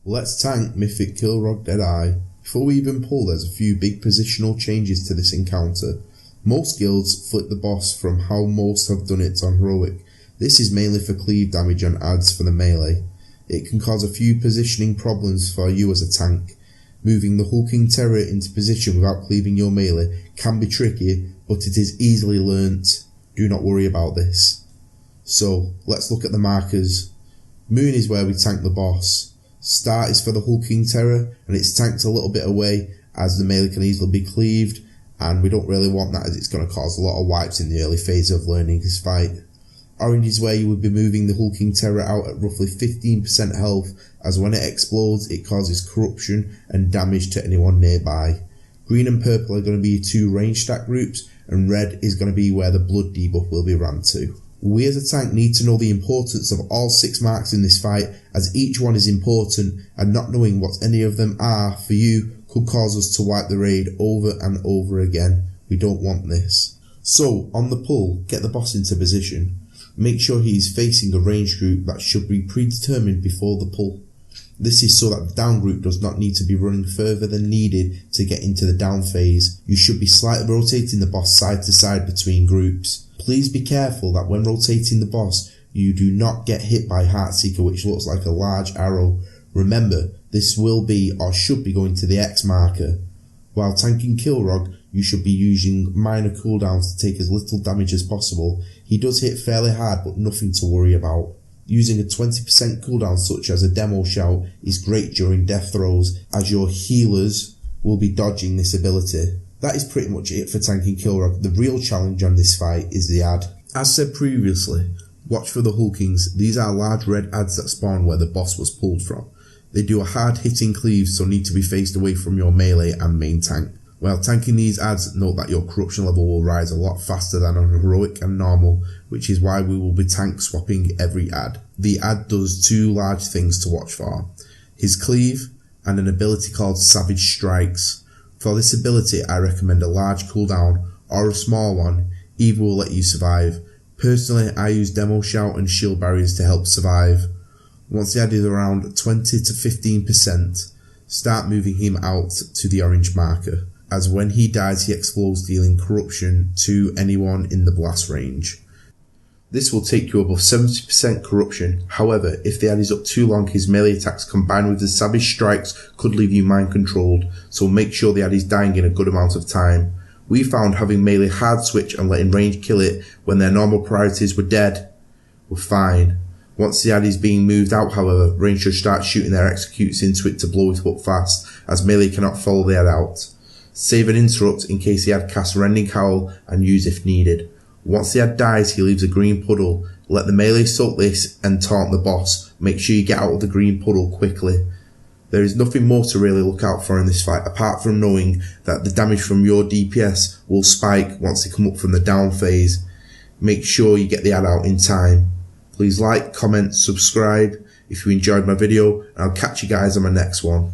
Let's tank Mythic Kilrogg Deadeye. Before we even pull, there's a few big positional changes to this encounter. Most guilds flip the boss from how most have done it on heroic. This is mainly for cleave damage on adds for the melee. It can cause a few positioning problems for you as a tank. Moving the hulking terror into position without cleaving your melee can be tricky, but it is easily learnt. Do not worry about this. So, let's look at the markers. Moon is where we tank the boss. Start is for the hulking terror, and it's tanked a little bit away as the melee can easily be cleaved, and we don't really want that as it's going to cause a lot of wipes in the early phase of learning this fight. Orange is where you would be moving the hulking terror out at roughly 15% health, as when it explodes it causes corruption and damage to anyone nearby. Green and purple are going to be your two range stack groups, and red is going to be where the blood debuff will be ran to. We as a tank need to know the importance of all 6 marks in this fight, as each one is important, and not knowing what any of them are for you could cause us to wipe the raid over and over again. We don't want this. So, on the pull, get the boss into position. Make sure he is facing a range group that should be predetermined before the pull. This is so that the down group does not need to be running further than needed to get into the down phase. You should be slightly rotating the boss side to side between groups. Please be careful that when rotating the boss, you do not get hit by Heartseeker, which looks like a large arrow. Remember, this will be or should be going to the X marker. While tanking Kilrogg, you should be using minor cooldowns to take as little damage as possible. He does hit fairly hard, but nothing to worry about. Using a 20% cooldown such as a demo shout is great during death throws, as your healers will be dodging this ability. That is pretty much it for tanking Kilrogg. The real challenge on this fight is the add. As said previously, watch for the hulkings. These are large red adds that spawn where the boss was pulled from. They do a hard hitting cleave, so need to be faced away from your melee and main tank. While tanking these adds, note that your corruption level will rise a lot faster than on heroic and normal, which is why we will be tank swapping every add. The add does 2 large things to watch for: his cleave and an ability called Savage Strikes. For this ability I recommend a large cooldown or a small one, either will let you survive. Personally I use demo shout and shield barriers to help survive. Once the add is around 20 to 15%, start moving him out to the orange marker, as when he dies he explodes, dealing corruption to anyone in the blast range. This will take you above 70% corruption. However, if the add is up too long, his melee attacks combined with the Savage Strikes could leave you mind controlled, so make sure the add is dying in a good amount of time. We found having melee hard switch and letting range kill it when their normal priorities were dead were fine. Once the add is being moved out, however, range should start shooting their executes into it to blow it up fast, as melee cannot follow the add out. Save and interrupt in case the add casts Rending Howl, and use if needed. Once the add dies, he leaves a green puddle. Let the melee soak this and taunt the boss. Make sure you get out of the green puddle quickly. There is nothing more to really look out for in this fight, apart from knowing that the damage from your DPS will spike once they come up from the down phase. Make sure you get the add out in time. Please like, comment, subscribe if you enjoyed my video, and I'll catch you guys on my next one.